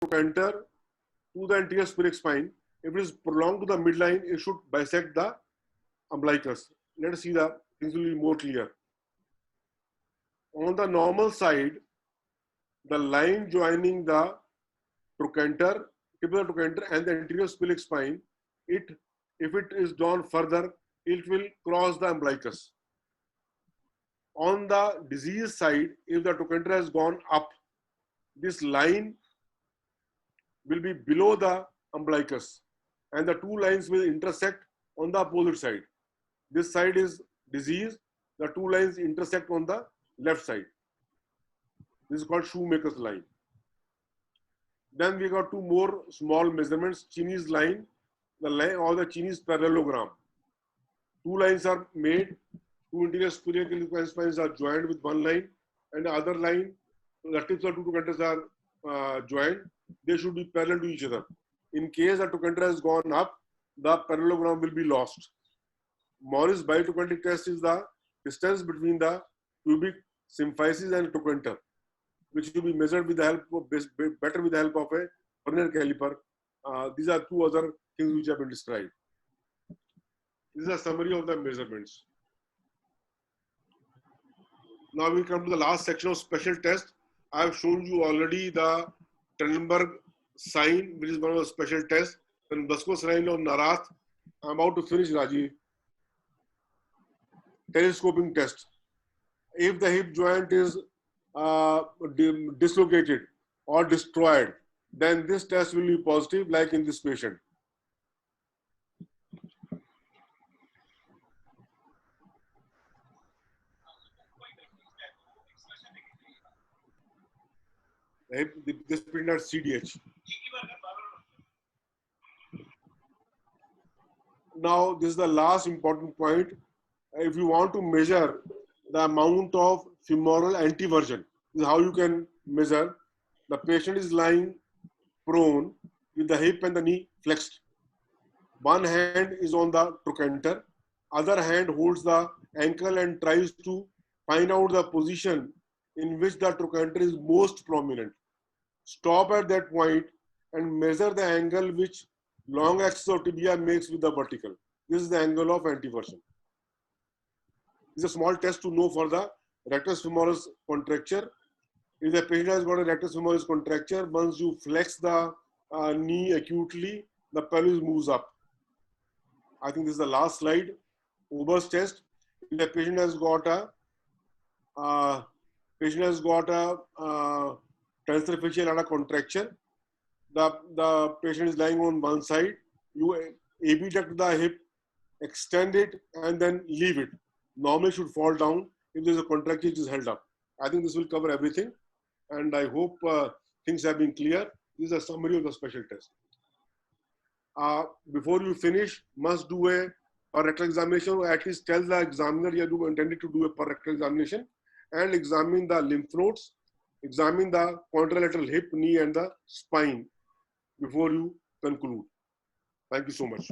trochanter to the anterior spheric spine. If it is prolonged to the midline, it should bisect the umbilicus. Let us see the things will be more clear. On the normal side, the line joining the trochanter, tip of the trochanter and the anterior spheric spine, if it is drawn further, it will cross the umbilicus. On the disease side, if the trochanter has gone up, this line will be below the umbilicus and the two lines will intersect on the opposite side. This side is disease, the two lines intersect on the left side. This is called shoemaker's line. Then we got two more small measurements, Cheney's line, the line or the Cheney's parallelogram. Two lines are made, two interior spherical spines are joined with one line, and the other line, the tips of two trochanters are joined. They should be parallel to each other. In case the trochanter has gone up, the parallelogram will be lost. Morris bitrochanteric test is the distance between the pubic symphysis and trochanter, which will be measured with the help of better with the help of a vernier caliper. These are two other things which have been described. This is a summary of the measurements. Now we come to the last section of special test. I have shown you already the Trendelenburg sign, which is one of the special tests. Then Bosco sign of Narath. I'm about to finish, Raji. Telescoping test. If the hip joint is dislocated or destroyed, then this test will be positive, like in this patient. This patient has CDH. Now, this is the last important point. If you want to measure the amount of femoral anteversion, this is how you can measure. The patient is lying prone with the hip and the knee flexed. One hand is on the trochanter, other hand holds the ankle and tries to find out the position in which the trochanter is most prominent. Stop at that point and measure the angle which long axis of tibia makes with the vertical. This is the angle of anteversion. This is a small test to know for the rectus femoris contracture. If the patient has got a rectus femoris contracture, once you flex the knee acutely, the pelvis moves up. I think this is the last slide. Ober's test. If the patient has got a tensor fascial and a contracture, the patient is lying on one side. You abduct the hip, extend it, and then leave it. Normally should fall down. If there is a contracture, it is held up. I think this will cover everything, and I hope things have been clear. This is a summary of the special test. Before you finish, must do a per rectal examination, or at least tell the examiner you intended to do a per rectal examination, and examine the lymph nodes, examine the contralateral hip, knee, and the spine before you conclude. Thank you so much.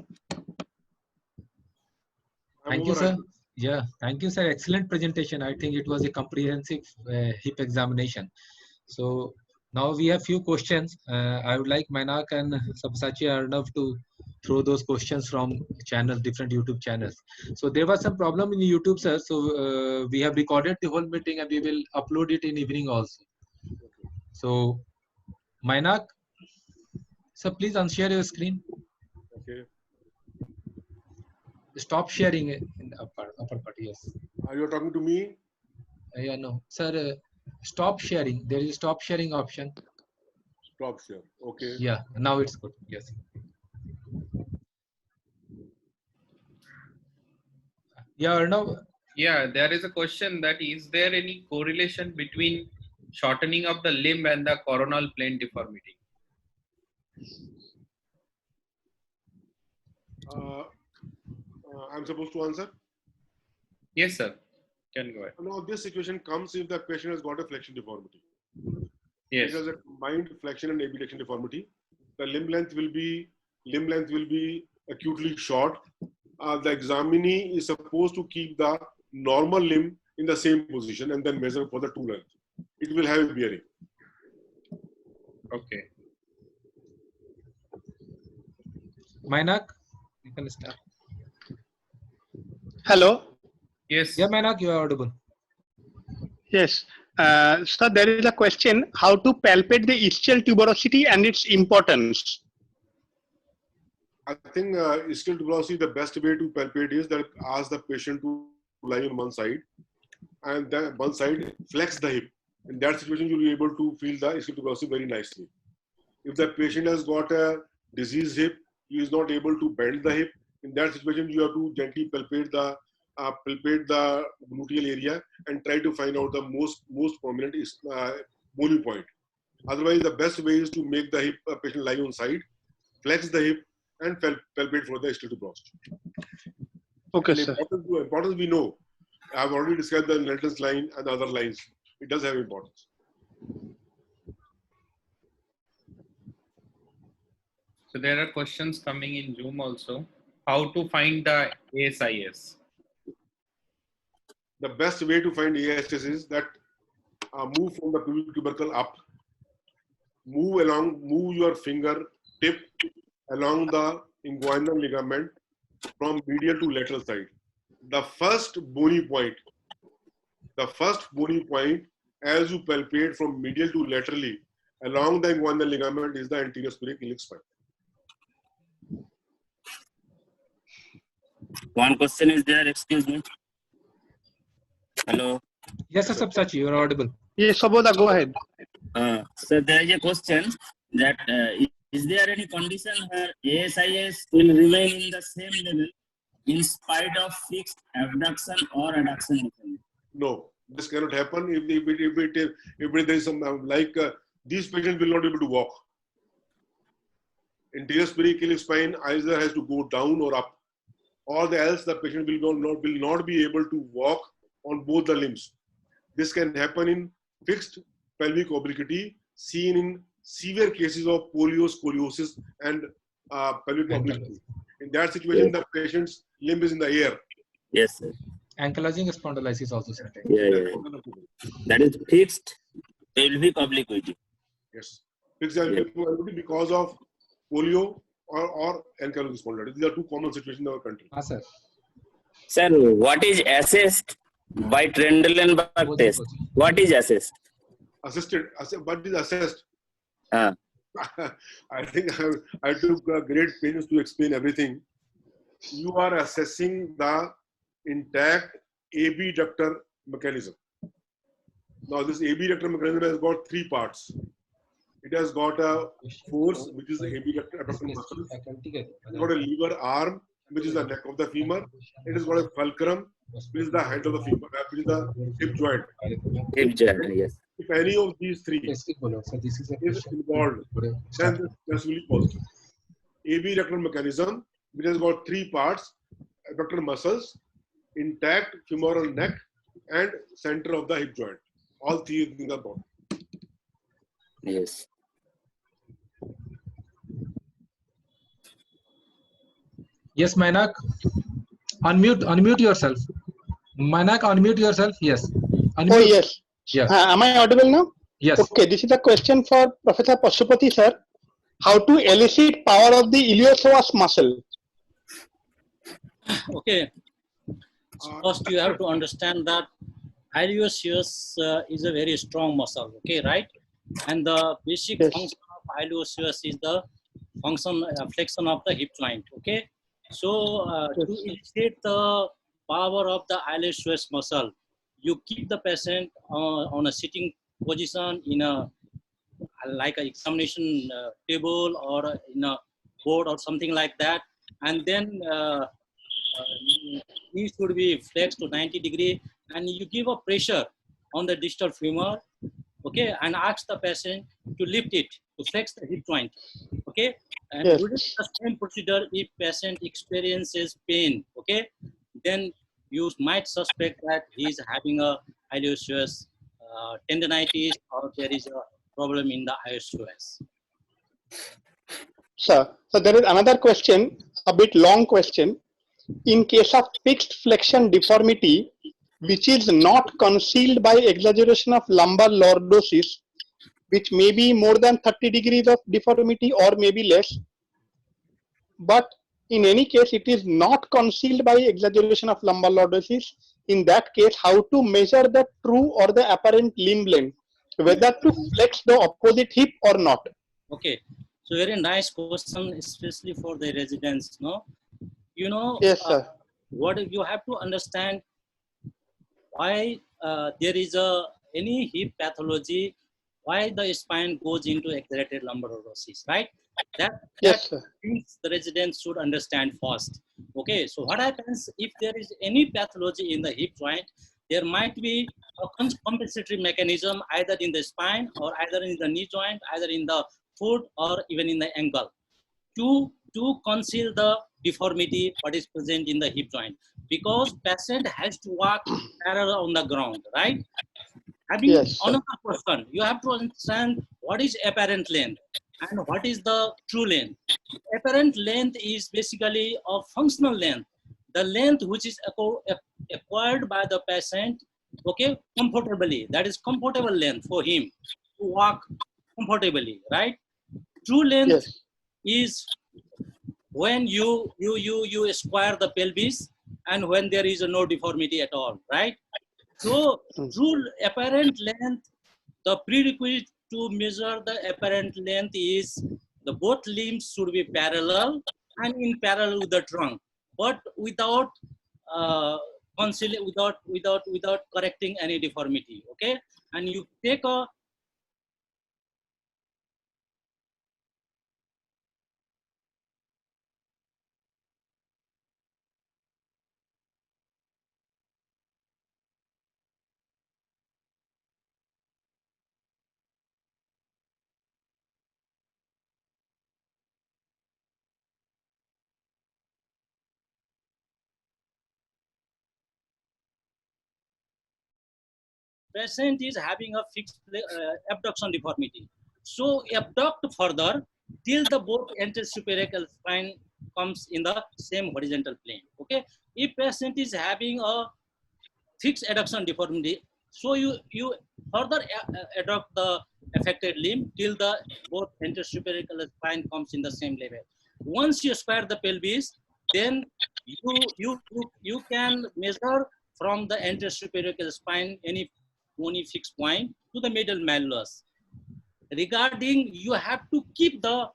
Thank you, sir. Yeah, thank you, sir. Excellent presentation. I think it was a comprehensive hip examination. So now we have few questions. I would like Mainak and Sabyasachi Arnav to throw those questions from channels, different YouTube channels. So there was some problem in YouTube, sir. So we have recorded the whole meeting and we will upload it in evening also. So Mainak, sir, please unshare your screen. Okay. Stop sharing it in the upper part. Yes. Are you talking to me? Yeah, no, sir. Stop sharing. There is a stop sharing option. Stop share. Okay. Yeah, now it's good. Yes. Yeah, Arnav. Yeah, there is a question that is there any correlation between shortening of the limb and the coronal plane deformity? I'm supposed to answer? Yes, sir. Can go ahead. Now, this situation comes if the patient has got a flexion deformity. Yes. It has a combined flexion and abduction deformity. The limb length will be acutely short. The examinee is supposed to keep the normal limb in the same position and then measure for the two length. It will have a bearing. Okay. Mainak, you can start. Hello. Yes. Yeah, Mainak, you are audible. Yes. So there is a question: how to palpate the ischial tuberosity and its importance? I think ischial tuberosity, the best way to palpate is that ask the patient to lie on one side, and then one side flex the hip. In that situation, you'll be able to feel the ischial tuberosity very nicely. If the patient has got a diseased hip, he is not able to bend the hip. In that situation, you have to gently palpate the gluteal area and try to find out the most prominent bony point. Otherwise, the best way is to make the hip patient lie on side, flex the hip, and palpate for the ischial tuberosity. Okay, And sir. importance we know. I have already described the Nelton's line and the other lines. It does have importance. So there are questions coming in Zoom also. How to find the ASIS? The best way to find ASS is that move from the pubic tubercle up, move your finger tip along the inguinal ligament from medial to lateral side. The first bony point as you palpate from medial to laterally along the inguinal ligament is the anterior spherical spine. One question is there, excuse me. Hello. Yes, Sabsachi, you are audible. Yes, Saboda, go ahead. So there is a question that is there any condition where ASIS will remain in the same level in spite of fixed abduction or adduction? No, this cannot happen if there is some these patients will not be able to walk. Anterior spherical spine either has to go down or up, or else the patient will not be able to walk on both the limbs. This can happen in fixed pelvic obliquity, seen in severe cases of scoliosis and pelvic obliquity. In that situation, the patient's limb is in the air. Yes, sir. Ankylosing spondylitis also, sir. Yeah. That is fixed pelvic obliquity. Yes, fixed pelvic obliquity because of polio or ankylosing spondylitis. These are two common situations in our country. Sir. Sir, what is assessed by Trendelenburg test? What is assessed? What is assessed? Ah. I think I took great pains to explain everything. You are assessing the intact abductor mechanism. Now, this abductor mechanism has got three parts. It has got a force, which is the abductor muscle. It has got a lever arm, which is the neck of the femur. It has got a fulcrum, which is the head of the femur, which is the hip joint. Hip joint, yes. If any of these three is involved, then that's really positive. Abductor mechanism, which has got three parts: abductor muscles, intact femoral neck, and center of the hip joint. All three things are important. Yes. Yes, Mainak. Unmute yourself. Mainak, unmute yourself. Yes. Unmute. Oh, yes. Yeah. Am I audible now? Yes. Okay, this is a question for Professor Pashupati, sir. How to elicit power of the iliopsoas muscle? Okay. First, you have to understand that iliopsoas is a very strong muscle. Okay, right? And the basic function of iliopsoas is the flexion of the hip joint. Okay. So to elicit the power of the iliopsoas muscle, you keep the patient on a sitting position in a like an examination table or in a board or something like that, and then knee should be flexed to 90 degree, and you give a pressure on the distal femur, okay, and ask the patient to lift it, to flex the hip joint, okay, and during the same procedure, if patient experiences pain, okay, then you might suspect that he is having a iliopsoas tendinitis, or there is a problem in the iliopsoas. Sir, so there is another question, a bit long question. In case of fixed flexion deformity, which is not concealed by exaggeration of lumbar lordosis, which may be more than 30 degrees of deformity or maybe less, but in any case it is not concealed by exaggeration of lumbar lordosis, in that case how to measure the true or the apparent limb length, whether to flex the opposite hip or not? Okay, so very nice question, especially for the residents. No, you know, Yes, sir. what you have to understand, why there is any hip pathology, why the spine goes into exaggerated lumbar lordosis, right? That Yes, sir. things the residents should understand first. Okay, so what happens if there is any pathology in the hip joint? There might be a compensatory mechanism either in the spine or either in the knee joint, either in the foot or even in the ankle, to conceal the deformity what is present in the hip joint, because patient has to walk parallel on the ground, right? Having Yes, sir. another question, you have to understand what is apparent length and what is the true length. Apparent length is basically a functional length, the length which is acquired by the patient, okay, comfortably. That is comfortable length for him to walk comfortably, right? True length Yes. is when you square the pelvis and when there is no deformity at all, right? So true apparent length, the prerequisite to measure the apparent length is the both limbs should be parallel and in parallel with the trunk, but without without correcting any deformity. Okay, and you take a patient is having a fixed abduction deformity. So abduct further till the both anterosuperior spine comes in the same horizontal plane. Okay. If patient is having a fixed adduction deformity, so you further adduct the affected limb till the both anterosuperior spine comes in the same level. Once you square the pelvis, then you can measure from the anterosuperior spine any fixed point to the middle malleus. Regarding, you have to keep the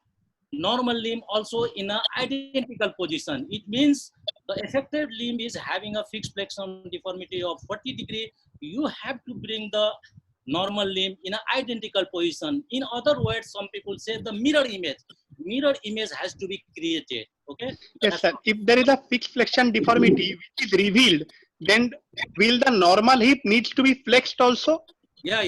normal limb also in an identical position. It means the affected limb is having a fixed flexion deformity of 40 degree. You have to bring the normal limb in an identical position. In other words, some people say the mirror image. Mirror image has to be created. Okay. Yes, sir. If there is a fixed flexion deformity which is revealed, then will the normal hip needs to be flexed also? Yeah.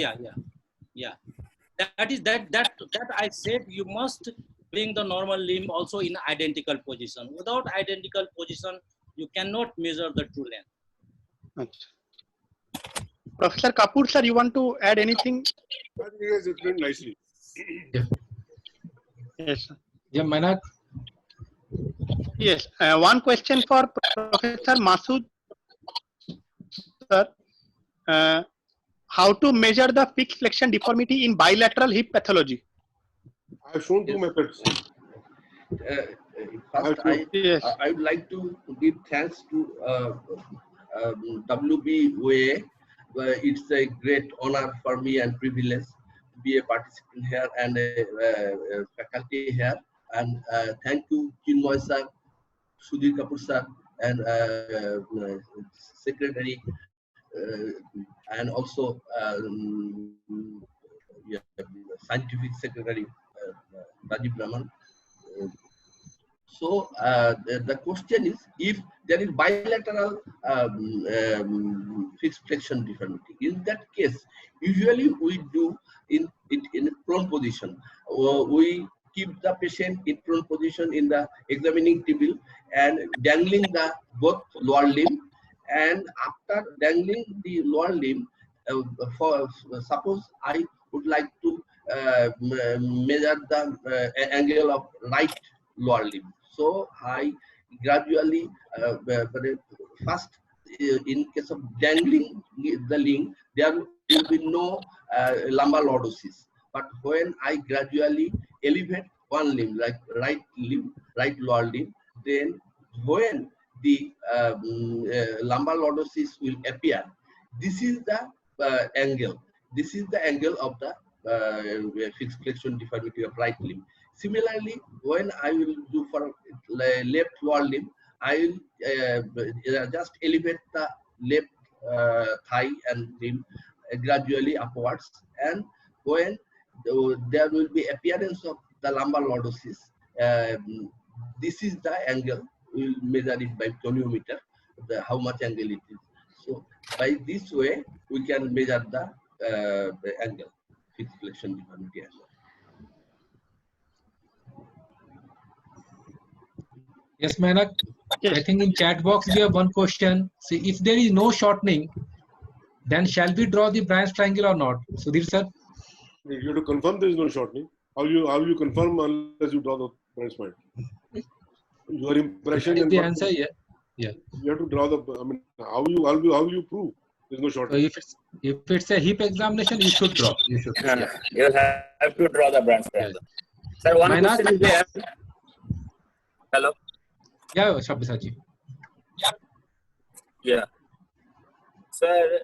That I said, you must bring the normal limb also in identical position. Without identical position, you cannot measure the true length. Professor Kapoor, sir, you want to add anything? I think he has explained nicely. Yes, sir. Yeah, Manak. Yes. One question for Professor Masood, sir. How to measure the fixed flexion deformity in bilateral hip pathology? I have shown two methods. First, I would like to give thanks to WB it's a great honor for me and privilege to be a participant here and a faculty here. And thank you, Chinmoy sir, Sudhir Kapoor sir, and secretary, and also scientific secretary Rajiv Raman. So the question is, if there is bilateral fixed flexion deformity, in that case, usually we do in prone position. We keep the patient in prone position in the examining table and dangling the both lower limb. And after dangling the lower limb, suppose I would like to measure the angle of right lower limb. So I gradually, first in case of dangling the limb, there will be no lumbar lordosis. But when I gradually elevate one limb, like right lower limb, then when the lumbar lordosis will appear, this is the angle. This is the angle of the fixed flexion deformity of right limb. Similarly, when I will do for left lower limb, I will just elevate the left thigh and limb gradually upwards, and when there will be appearance of the lumbar lordosis, this is the angle. We will measure it by goniometer, how much angle it is. So by this way, we can measure the angle, fixed flexion deformity angle. Yes, Mainak. I think in chat box we have one question. See, if there is no shortening, then shall we draw the branch triangle or not? Sudhir sir. You have to confirm there is no shortening. How you confirm unless you draw the branch point? Your impression and the answer, yeah. You have to draw the. I mean, how you prove there is no shortening? So if it's a hip examination, you should draw. You should. No. You have to draw the branch triangle. Sir, one Mainak? question is there. Hello. Yeah, Shabisa ji. Yeah. Sir,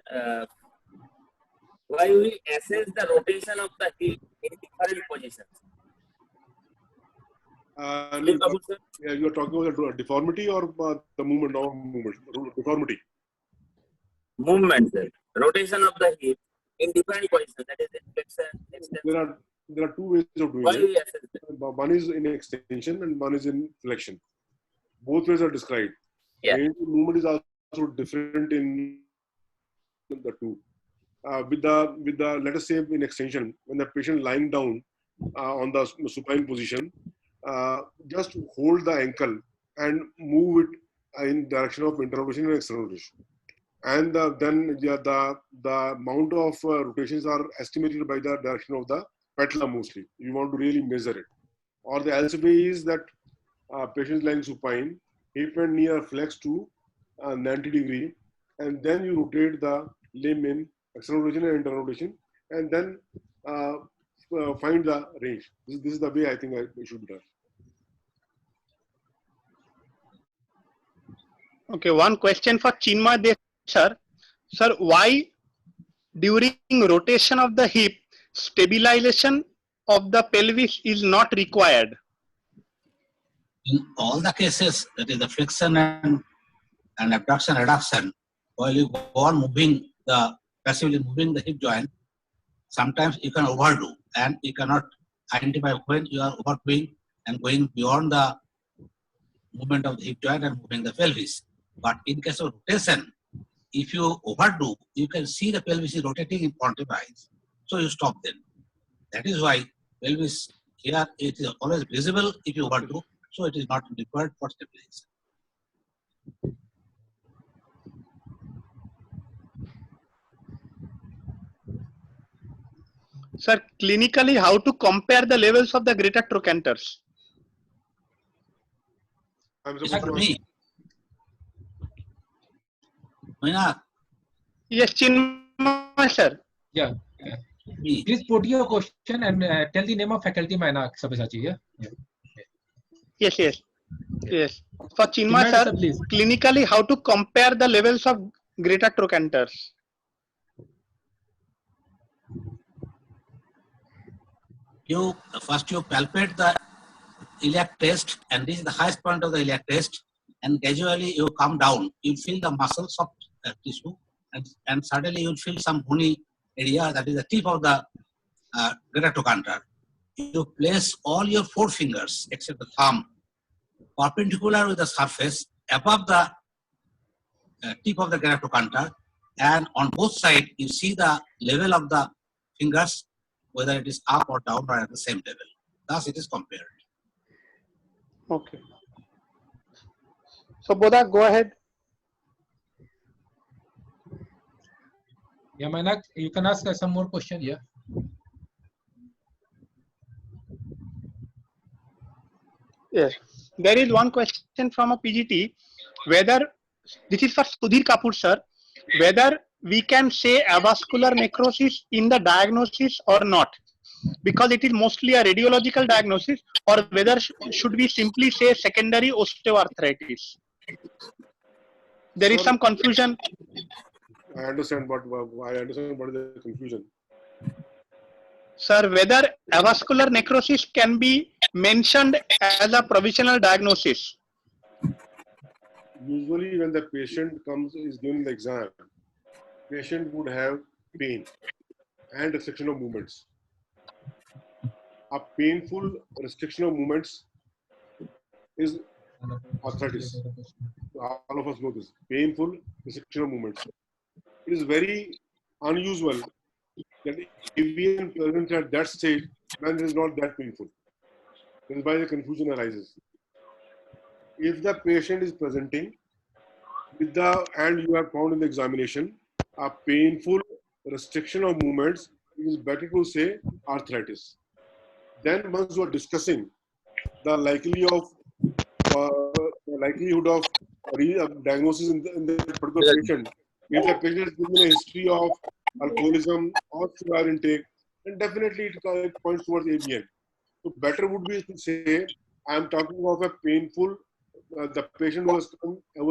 why we assess the rotation of the hip in different positions? Yeah, you are talking about the deformity or the movement or movement? Deformity. Movement, sir. Rotation of the hip in different positions. That is extension. There are two ways of doing Why it. we assess that? One is in extension and one is in flexion. Both ways are described. Yeah. Range of movement is also different in the two. With the let us say in extension, when the patient lying down on the supine position, just hold the ankle and move it in direction of internal rotation and external rotation. And then the amount of rotations are estimated by the direction of the patella mostly. You want to really measure it. Or the else way is that patients lying supine, hip and knee are flexed to 90 degree, and then you rotate the limb in external rotation and internal rotation, and then find the range. This is the way I think it should be done. Okay, one question for Chinmay sir. Sir, why during rotation of the hip, stabilization of the pelvis is not required? In all the cases, that is the flexion and abduction, reduction, while you go on moving passively moving the hip joint, sometimes you can overdo and you cannot identify when you are overdoing and going beyond the movement of the hip joint and moving the pelvis. But in case of rotation, if you overdo, you can see the pelvis is rotating in front of your eyes. So you stop then. That is why pelvis here, it is always visible if you overdo. So it is not required for stabilization. Sir, clinically, how to compare the levels of the greater trochanters? I'm supposed Like to me. Mainak, Yes, Chinmay sir. Yeah. me. Please put your question and tell the name of faculty, Mainak Shabisa ji. Yeah. Yes. For Chinmay Chinmay sir, sir, please. clinically, how to compare the levels of greater trochanters? First you palpate the iliac crest, and this is the highest point of the iliac crest, and gradually you come down. You feel the muscles of tissue, and suddenly you feel some bony area, that is the tip of the greater trochanter. You place all your 4 fingers except the thumb perpendicular with the surface above the tip of the greater trochanter, and on both sides you see the level of the fingers, whether it is up or down or at the same level. Thus it is compared. Okay. So Bodha, go ahead. Yeah, Mainak, you can ask some more question. Yeah. Yes. There is one question from a PGT, whether, this is for Sudhir Kapoor sir, whether we can say avascular necrosis in the diagnosis or not. because it is mostly a radiological diagnosis, or whether should we simply say secondary osteoarthritis? There is some confusion. I understand what is the confusion. Sir, whether avascular necrosis can be mentioned as a provisional diagnosis? Usually when the patient is given the exam, patient would have pain and restriction of movements. A painful restriction of movements is arthritis. All of us know this. Painful restriction of movements. It is very unusual that AVN present at that stage when it is not that painful. That is why the confusion arises. If the patient is presenting with and you have found in the examination a painful restriction of movements, it is better to say arthritis. Then once you are discussing the likelihood of diagnosis in the particular patient, if the patient is given a history of alcoholism or cigar intake, then definitely it points towards AVN. So better would be to say, I am talking of a painful, the patient who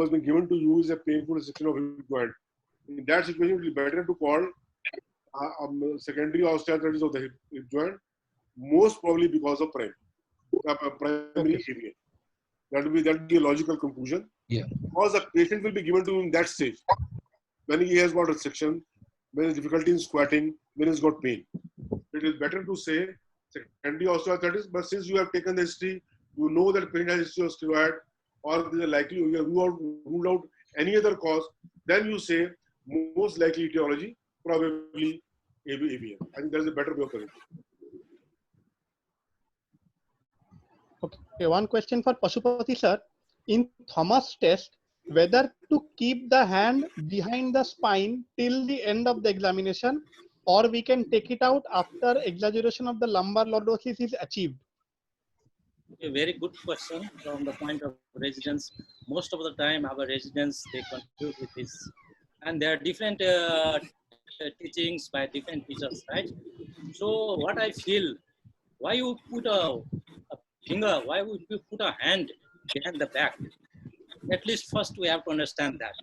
has been given to you is a painful restriction of hip joint. In that situation, it will be better to call secondary osteoarthritis of the hip joint, most probably because of primary AVN. That will be a logical conclusion. Yeah. Because the patient will be given to him in that stage, when he has got restriction, when he has difficulty in squatting, when he has got pain. It is better to say secondary osteoarthritis, but since you have taken the history, you know that patient has history of steroid, or there is a likely you have ruled out any other cause, then you say most likely etiology, probably AVN. I think that is a better way of putting it. Okay, one question for Pashupati sir. In Thomas test, whether to keep the hand behind the spine till the end of the examination, or we can take it out after exaggeration of the lumbar lordosis is achieved? A very good question from the point of residents. Most of the time, our residents, they confuse with this. And there are different teachings by different teachers, right? So what I feel, why you put a finger, why would you put a hand behind the back? At least first we have to understand that.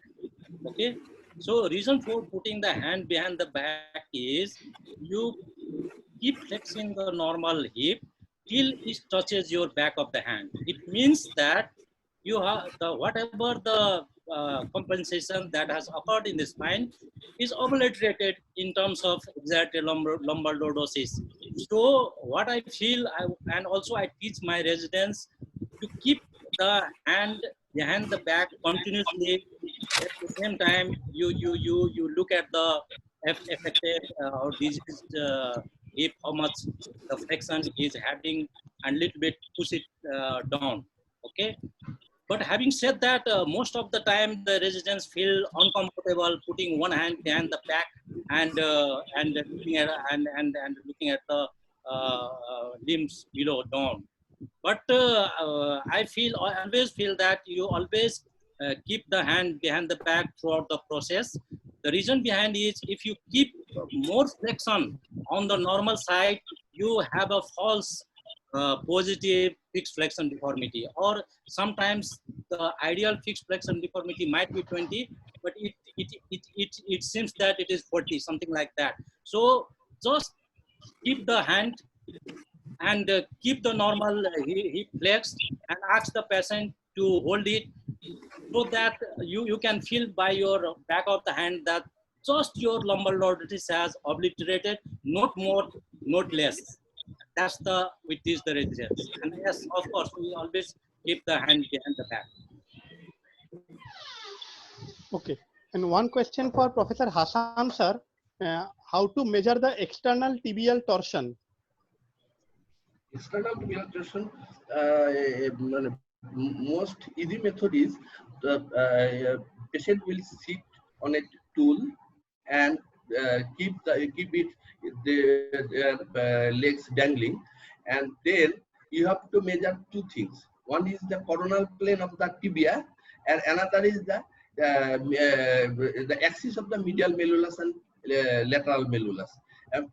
Okay. So reason for putting the hand behind the back is you keep flexing the normal hip till it touches your back of the hand. It means that you have whatever the compensation that has occurred in the spine is obliterated in terms of exaggerated lumbar lordosis. So what I feel, and also I teach my residents to keep the hand behind the back continuously. At the same time, you look at the affected or diseased hip, how much the flexion is having, and little bit push it down. Okay. But having said that, most of the time the residents feel uncomfortable putting one hand behind the back and looking at looking at the limbs below down. But I always feel that you always keep the hand behind the back throughout the process. The reason behind is if you keep more flexion on the normal side, you have a false positive fixed flexion deformity, or sometimes the ideal fixed flexion deformity might be 20, but it seems that it is 40, something like that. So just keep the hand and keep the normal hip flexed and ask the patient to hold it, so that you can feel by your back of the hand that just your lumbar lordosis has obliterated, not more, not less. That's the we teach the residents. And yes, of course, we always keep the hand behind the back. Okay. And one question for Professor Hassan sir, how to measure the external tibial torsion? External tibial torsion, most easy method is the patient will sit on a tool and keep their legs dangling, and then you have to measure two things. One is the coronal plane of the tibia, and another is the axis of the medial malleolus and lateral malleolus.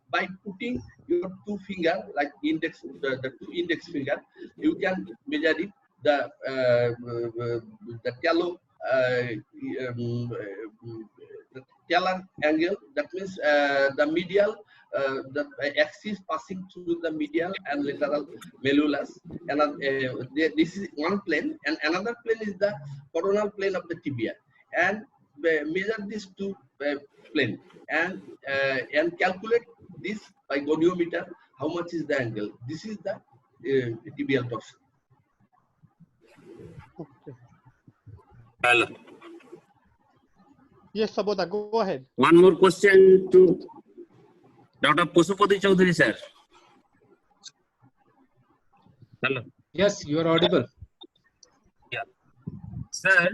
By putting your two finger, like index, the two index finger, you can measure it. The tallow, the talar angle. That means the medial, the axis passing through the medial and lateral malleolus. And this is one plane, and another plane is the coronal plane of the tibia. And measure these two plane and calculate this by goniometer. How much is the angle? This is the tibial torsion. Okay. Hello. Yes, Sabodha, go ahead. One more question to Dr. Pasupati Chaudhary, sir. Hello. Yes, you are audible. Yeah. Sir,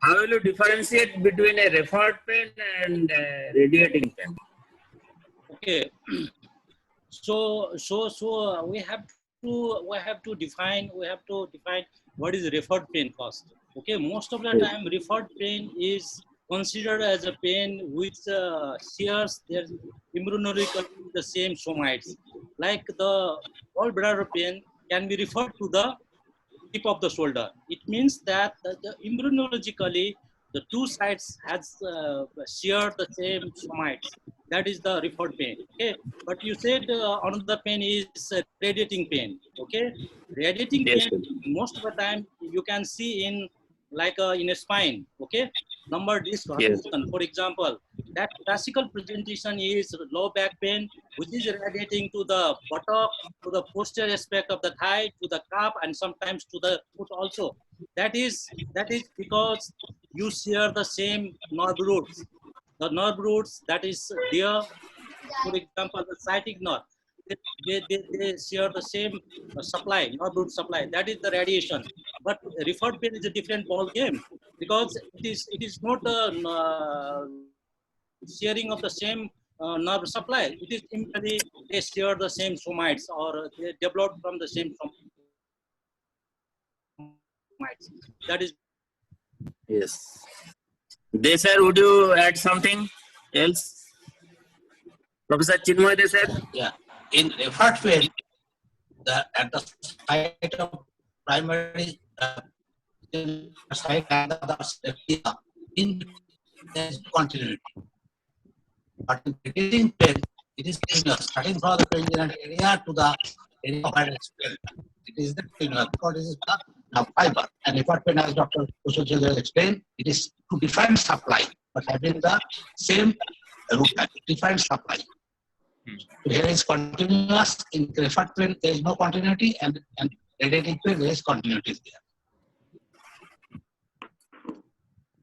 how will you differentiate between a referred pen and radiating pen? Okay. So we have to define what is referred pen first. Okay, most of the time referred pen is considered as a pen which shares their immunologically the same somites. Like the gallbladder pen can be referred to the tip of the shoulder. It means that the immunologically the two sides has shared the same somites. That is the referred pain. Okay, but you said another pain is radiating pain. Okay, radiating Yes, pain most of the time you can see in like in a spine. Okay, lumbar disc Yes. herniation, for example. That classical presentation is low back pain, which is radiating to the buttock, to the posterior aspect of the thigh, to the calf, and sometimes to the foot also. That is because you share the same nerve roots. The nerve roots that is there, for example, the sciatic nerve, they share the same supply, nerve root supply. That is the radiation. But referred pain is a different ball game because it is not a sharing of the same nerve supply. It is simply they share the same somites or they develop from the same somites. That is. Yes. Desai, would you add something else? Professor Chinmoy Desai? Yeah. In referred pain, at the site of primary site and the in there is continuity. But in radiating pain, it is continuous, starting from the perineal area to the area of explained. It is the continuous because it is the fiber. And referred pain, as Dr. Kusujal explained, it is to different supply, but having the same root type, different supply. Here is continuous. In referred pain, there is no continuity, and radiating pain, there is continuity there.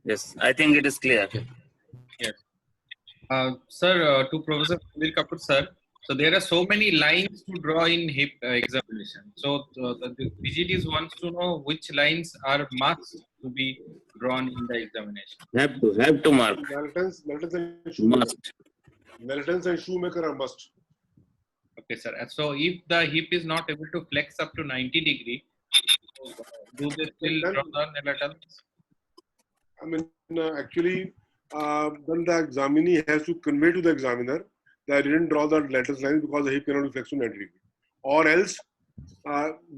Yes, I think it is clear. Yes. Sir, to Professor Sunil Kapoor, sir, so there are so many lines to draw in hip examination. So the PGTs wants to know which lines are must to be drawn in the examination. Have to mark. Meltons and shoemaker. Must. Meltons and shoemaker are must. Okay, sir. And so if the hip is not able to flex up to 90 degree, do they still draw the Meltons? I mean, actually, then the examinee has to convey to the examiner that I didn't draw the lattice line because the hip cannot be flexed to 90 degree. Or else,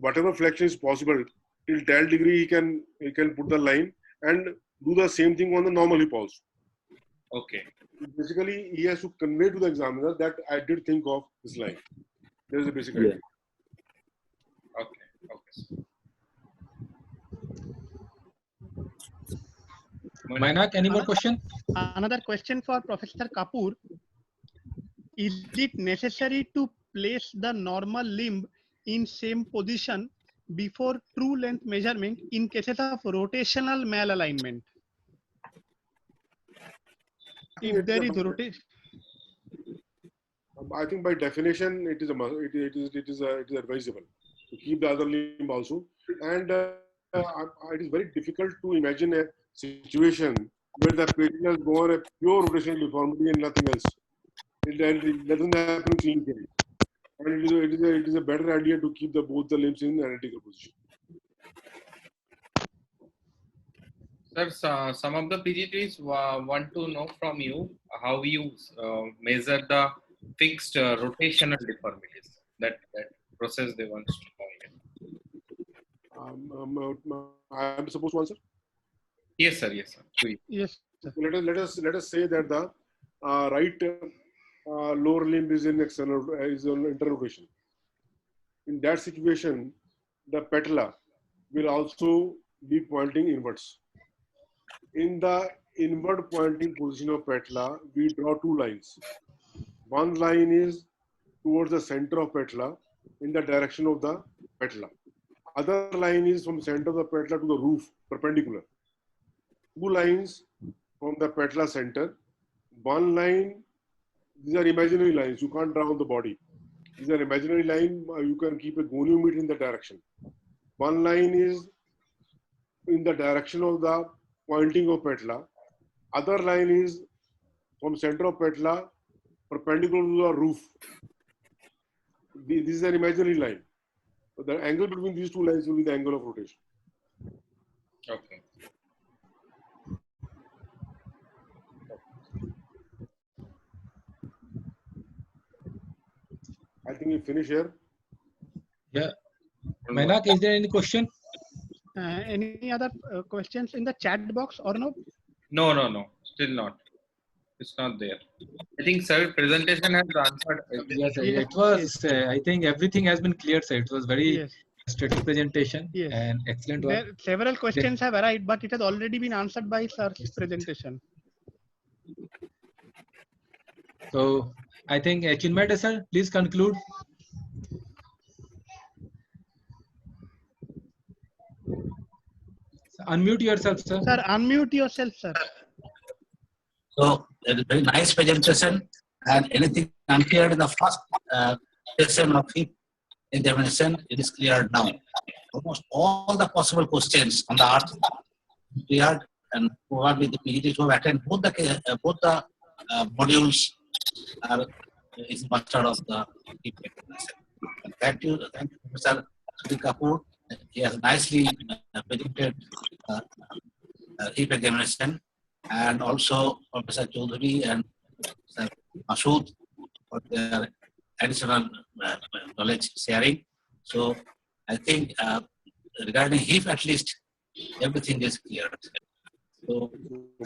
whatever flexion is possible, till 10 degree he can put the line and do the same thing on the normal hip also. Okay. Basically, he has to convey to the examiner that I did think of this line. There is a basic idea. Okay. Okay. Mainak, any more question? Another question for Professor Kapoor. Is it necessary to place the normal limb in same position before true length measurement in cases of rotational malalignment? If there is rotation, I think by definition it is advisable to keep the other limb also, and it is very difficult to imagine a situation where the patient has gone a pure rotational deformity and nothing else. It doesn't happen clinically, and it is a better idea to keep both the limbs in identical position. Sir, some of the PGTs want to know from you how you measure the fixed rotational deformities. That process they want to know. I am supposed to answer. Yes, sir. Yes, sir. Please. Yes. Let us say that the right lower limb is in internal rotation. In that situation, the patella will also be pointing inwards. In the inward pointing position of patella, we draw two lines. One line is towards the center of patella in the direction of the patella. Other line is from center of the patella to the roof, perpendicular. Two lines from the patella center. One line, these are imaginary lines, you can't draw on the body. These are imaginary line, you can keep a goniometer in the direction. One line is in the direction of the pointing of patella. Other line is from center of patella, perpendicular to the roof. This is an imaginary line. So the angle between these two lines will be the angle of rotation. Okay. I think we finish here. Yeah. Mainak, is there any question? Any other questions in the chat box or no? No. Still not. It's not there. I think, sir, presentation has answered. Yes, sir. It was. I think everything has been cleared, sir. It was very strategic presentation and excellent work. There, several questions have arrived, but it has already been answered by sir's presentation. So I think Chinmay sir, please conclude. Unmute yourself, sir. Sir, unmute yourself, sir. So, it is a very nice presentation, and anything unclear in the first session of hip examination, it is cleared now. Almost all the possible questions on the earth cleared, and probably the PGT who have attended both the modules is master of the hip examination. And thank you, Professor Sudhir Kapoor. He has nicely presented hip examination, and also Professor Chaudhary and Professor Masood for their additional knowledge sharing. So I think regarding hip, at least everything is clear. So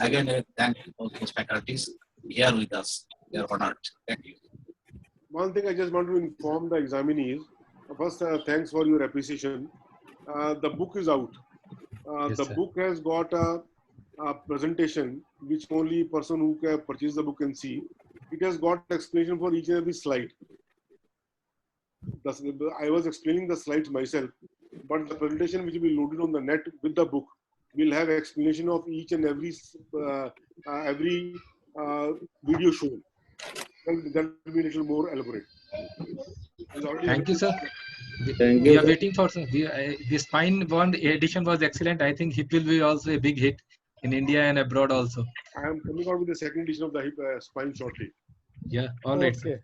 again, I thank all those faculties here with us. They are honored. Thank you. One thing I just want to inform the examinees. First, thanks for your appreciation. The book is out. Yes, the sir. book has got a presentation which only person who can purchase the book can see. It has got explanation for each and every slide. I was explaining the slides myself, but the presentation which will be loaded on the net with the book will have explanation of each and every video shown. That will be a little more elaborate. Thank you, sir. We are waiting for the spine one edition was excellent. I think hip will be also a big hit in India and abroad also. I am coming out with the second edition of the hip spine shortly. Yeah, all right, sir.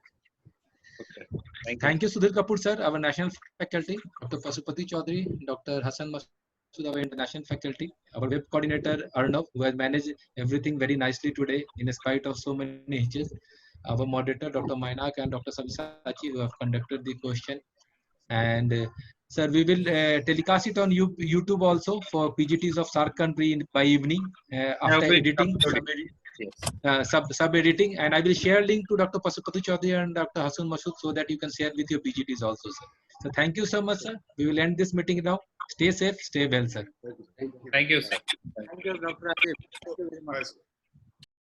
Okay. Thank you, Sudhir Kapoor, sir, our national faculty, Dr. Pasupati Chaudhary, Dr. Hassan Masood, our international faculty, our web coordinator Arnav, who has managed everything very nicely today in spite of so many hitches. Our moderator, Dr. Mainak, and Dr. Sabyasachi, who have conducted the question. And sir, we will telecast it on YouTube also for PGTs of SAARC country by evening after editing, sub editing, and I will share link to Dr. Pasupati Chaudhary and Dr. Hassan Masood so that you can share with your PGTs also, sir. So thank you so much, sir. We will end this meeting now. Stay safe, stay well, sir. Thank you, sir. Thank you, Dr. Asif. Thank you very much.